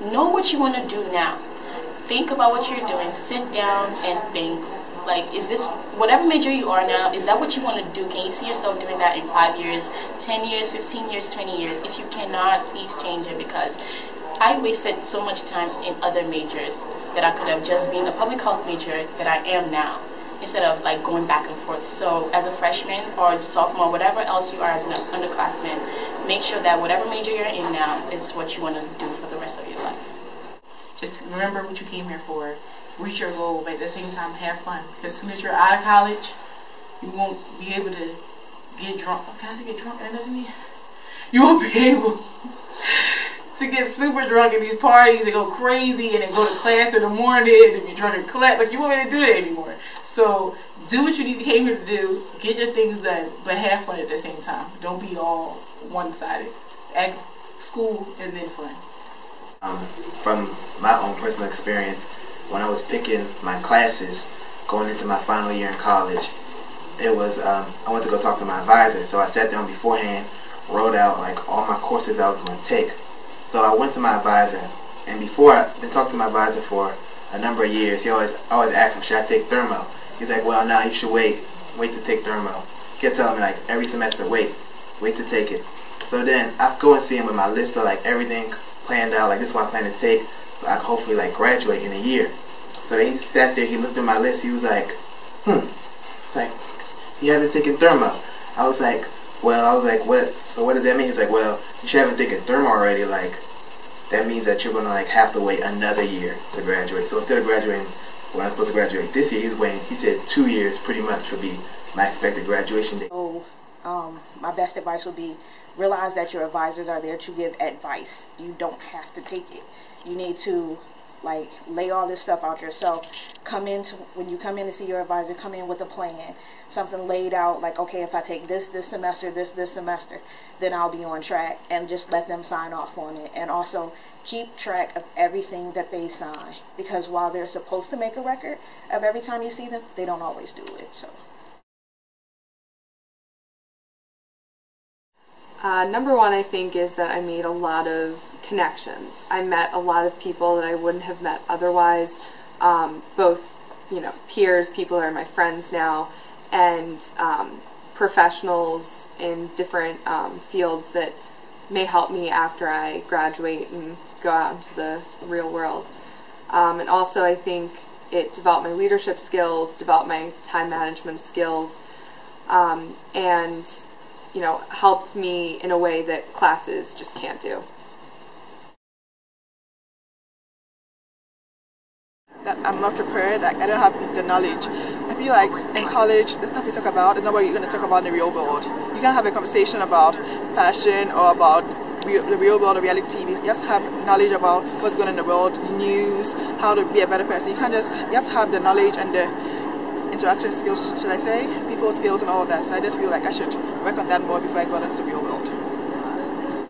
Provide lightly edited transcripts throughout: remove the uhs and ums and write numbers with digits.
know what you want to do now. Think about what you're doing. Sit down and think. Like, is this, whatever major you are now, is that what you want to do? Can you see yourself doing that in 5 years, 10 years, 15 years, 20 years? If you cannot, please change it, because I wasted so much time in other majors that I could have just been a public health major that I am now, instead of like going back and forth. So as a freshman or sophomore, whatever else you are as an underclassman, make sure that whatever major you're in now is what you want to do for the rest of your life. Just remember what you came here for. Reach your goal, but at the same time have fun. Because as soon as you're out of college, you won't be able to get drunk. Oh, can I say get drunk? That doesn't mean you won't be able to get super drunk at these parties and go crazy and then go to class in the morning and be drunk in class. Like, you won't be able to do that anymore. So do what you came here to do. Get your things done, but have fun at the same time. Don't be all one-sided. Act school and then fun. From my own personal experience, when I was picking my classes going into my final year in college, it was I went to go talk to my advisor. So I sat down beforehand, wrote out like all my courses I was going to take. So I went to my advisor, and before I've been talking to my advisor for a number of years, he always asked him, should I take thermo? He's like, well, no, you should wait to take thermo. He kept telling me like every semester, wait to take it. So then I go and see him with my list of like everything planned out, like this is what I plan to take, so I could hopefully like graduate in a year. So then he sat there, he looked at my list, he was like, it's like, you haven't taken thermo. I was like, what? So what does that mean? He's like, well, you haven't taken thermo already, like, that means that you're gonna like have to wait another year to graduate. So instead of graduating when I'm supposed to graduate this year, he said 2 years pretty much would be my expected graduation date. So my best advice would be, realize that your advisors are there to give advice. You don't have to take it. You need to like lay all this stuff out yourself. When you come in to see your advisor, come in with a plan, something laid out, like, okay, if I take this semester, this semester, then I'll be on track, and just let them sign off on it. And also keep track of everything that they sign, because while they're supposed to make a record of every time you see them, they don't always do it. So number one, I think, is that I made a lot of connections. I met a lot of people that I wouldn't have met otherwise, both, peers, people that are my friends now, and professionals in different fields that may help me after I graduate and go out into the real world. And also, I think it developed my leadership skills, developed my time management skills, and helped me in a way that classes just can't do. That I'm not prepared, like I don't have the knowledge. I feel like in college, the stuff we talk about is not what you're going to talk about in the real world. You can't have a conversation about fashion or about the real world or reality TV. You just have knowledge about what's going on in the world, the news, how to be a better person. You just have the knowledge and the interaction skills, should I say, people skills and all of that. So I just feel like I should work on that more before I go into the real world.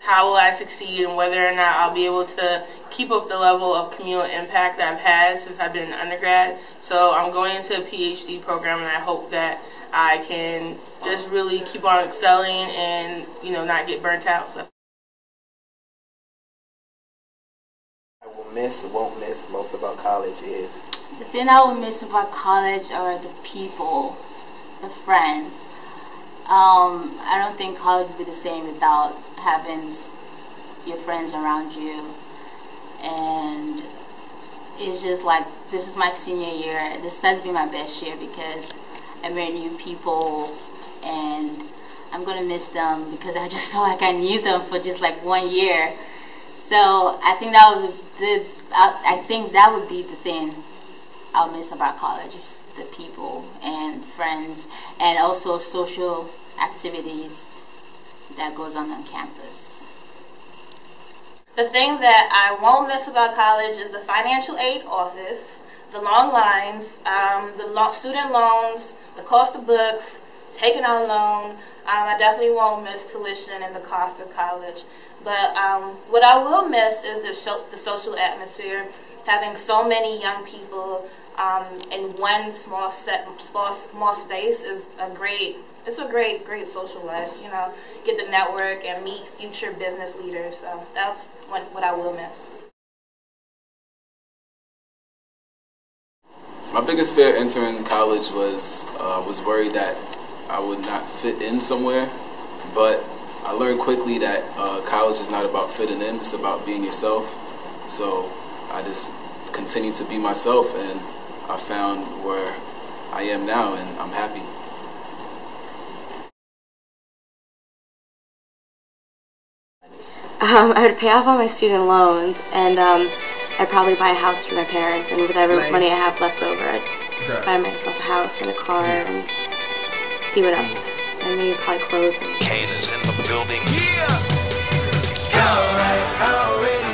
How will I succeed, and whether or not I'll be able to keep up the level of communal impact that I've had since I've been an undergrad. So I'm going into a PhD program, and I hope that I can just really keep on excelling and not get burnt out. So I will miss or won't miss most about college is, the thing I would miss about college are the people, the friends. I don't think college would be the same without having your friends around you. And it's just like, this is my senior year. This has been my best year because I met new people, and I'm going to miss them because I just felt like I knew them for just like 1 year. So I think that would be the thing I'll miss about college, is the people and friends, and also social activities that goes on campus. the thing that I won't miss about college is the financial aid office, the long lines, the student loans, the cost of books, taking out a loan. I definitely won't miss tuition and the cost of college. But what I will miss is the social atmosphere, having so many young people in one small space is a great social life. You know, get to network and meet future business leaders. So that's what I will miss. My biggest fear entering college was worried that I would not fit in somewhere, but I learned quickly that college is not about fitting in, it's about being yourself. So I just continued to be myself, and I found where I am now, and I'm happy. I would pay off all my student loans, and I'd probably buy a house for my parents, and with every money I have left over, I'd buy myself a house and a car and see what else. And maybe probably clothes. Kane is in the building. Yeah! It's alright, already.